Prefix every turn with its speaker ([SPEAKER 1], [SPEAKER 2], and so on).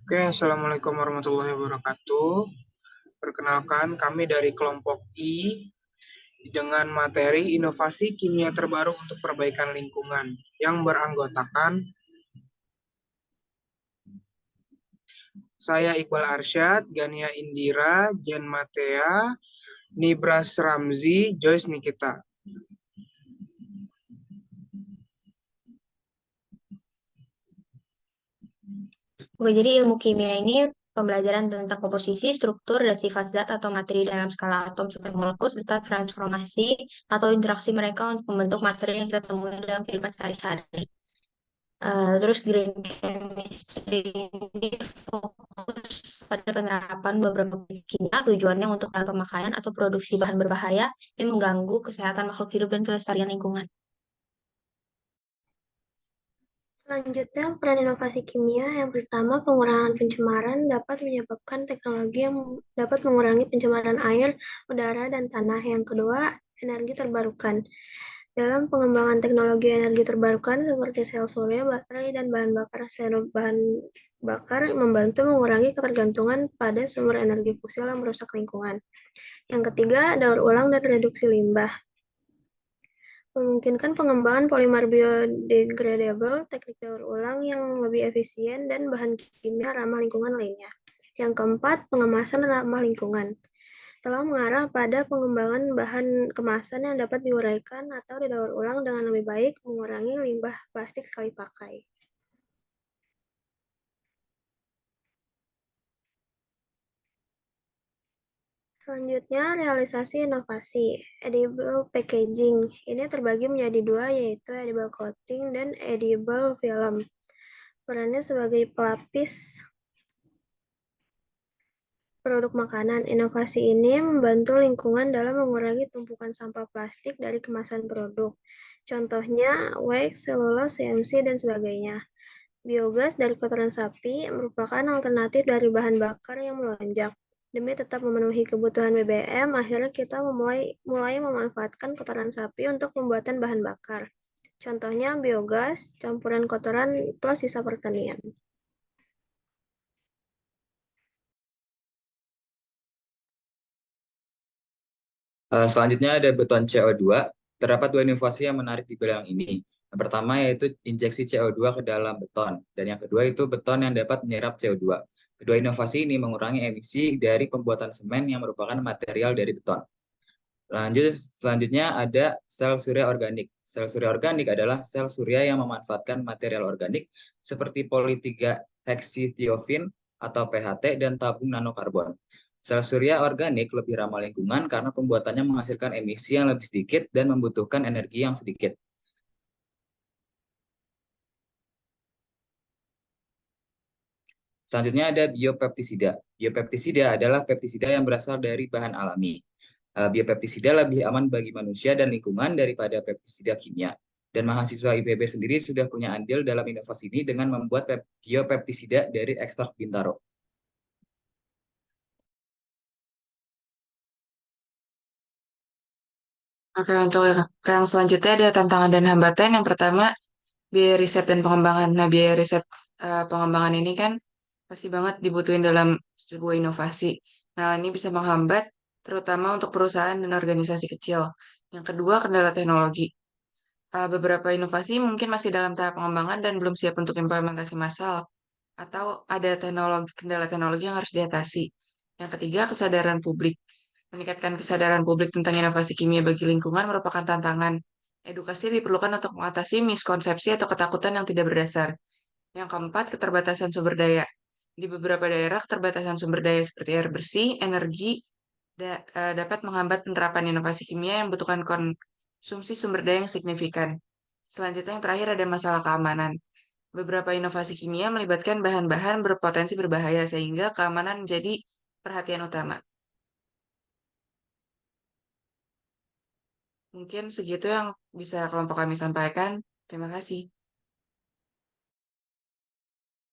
[SPEAKER 1] Oke, Assalamualaikum warahmatullahi wabarakatuh. Perkenalkan, kami dari kelompok I dengan materi inovasi kimia terbaru untuk perbaikan lingkungan yang beranggotakan saya Iqbal Arsyad, Gania Indira, Jen Matea, Nibras Ramzi, Joyce Nikita.
[SPEAKER 2] Oke, jadi ilmu kimia ini pembelajaran tentang komposisi, struktur, dan sifat zat atau materi dalam skala atom sampai molekul serta transformasi atau interaksi mereka untuk membentuk materi yang kita temui dalam kehidupan sehari-hari. Terus green chemistry ini fokus pada penerapan beberapa prinsip kimia, tujuannya untuk pemakaian atau produksi bahan berbahaya yang mengganggu kesehatan makhluk hidup dan kelestarian lingkungan.
[SPEAKER 3] Selanjutnya, peran inovasi kimia yang pertama, pengurangan pencemaran dapat menyebabkan teknologi yang dapat mengurangi pencemaran air, udara, dan tanah. Yang kedua, energi terbarukan. Dalam pengembangan teknologi energi terbarukan seperti sel surya, baterai, dan bahan bakar membantu mengurangi ketergantungan pada sumber energi fosil yang merusak lingkungan. Yang ketiga, daur ulang dan reduksi limbah. Memungkinkan pengembangan polimer biodegradable, teknik daur ulang yang lebih efisien, dan bahan kimia ramah lingkungan lainnya. Yang keempat, pengemasan ramah lingkungan. Telah mengarah pada pengembangan bahan kemasan yang dapat diuraikan atau didaur ulang dengan lebih baik, mengurangi limbah plastik sekali pakai. Selanjutnya, realisasi inovasi. Edible packaging. Ini terbagi menjadi dua, yaitu edible coating dan edible film. Perannya sebagai pelapis produk makanan. Inovasi ini membantu lingkungan dalam mengurangi tumpukan sampah plastik dari kemasan produk. Contohnya, wax, selulose, CMC, dan sebagainya. Biogas dari kotoran sapi merupakan alternatif dari bahan bakar yang melonjak. Demi tetap memenuhi kebutuhan BBM, akhirnya kita mulai memanfaatkan kotoran sapi untuk pembuatan bahan bakar. Contohnya biogas, campuran kotoran plus sisa pertanian.
[SPEAKER 4] Selanjutnya ada beton CO2. Terdapat dua inovasi yang menarik di bidang ini. Yang pertama yaitu injeksi CO2 ke dalam beton, dan yang kedua itu beton yang dapat menyerap CO2. Kedua inovasi ini mengurangi emisi dari pembuatan semen yang merupakan material dari beton. Selanjutnya ada sel surya organik. Sel surya organik adalah sel surya yang memanfaatkan material organik seperti poli-3 heksithiofin atau PHT dan tabung nanokarbon. Sel surya organik lebih ramah lingkungan karena pembuatannya menghasilkan emisi yang lebih sedikit dan membutuhkan energi yang sedikit. Selanjutnya ada biopeptisida. Biopeptisida adalah peptisida yang berasal dari bahan alami. Biopeptisida lebih aman bagi manusia dan lingkungan daripada peptisida kimia. Dan mahasiswa IPB sendiri sudah punya andil dalam inovasi ini dengan membuat biopeptisida dari ekstrak bintaro.
[SPEAKER 5] Oke, untuk yang selanjutnya ada tantangan dan hambatan. Yang pertama, biaya riset dan pengembangan. Nah, biaya riset pengembangan ini kan pasti banget dibutuhin dalam sebuah inovasi. Nah, ini bisa menghambat terutama untuk perusahaan dan organisasi kecil. Yang kedua, kendala teknologi. Beberapa inovasi mungkin masih dalam tahap pengembangan dan belum siap untuk implementasi massal, atau ada kendala teknologi yang harus diatasi. Yang ketiga, kesadaran publik. Meningkatkan kesadaran publik tentang inovasi kimia bagi lingkungan merupakan tantangan. Edukasi diperlukan untuk mengatasi miskonsepsi atau ketakutan yang tidak berdasar. Yang keempat, keterbatasan sumber daya. Di beberapa daerah, keterbatasan sumber daya seperti air bersih, energi, dapat menghambat penerapan inovasi kimia yang membutuhkan konsumsi sumber daya yang signifikan. Selanjutnya, yang terakhir ada masalah keamanan. Beberapa inovasi kimia melibatkan bahan-bahan berpotensi berbahaya sehingga keamanan menjadi perhatian utama. Mungkin segitu yang bisa kelompok kami sampaikan. Terima kasih.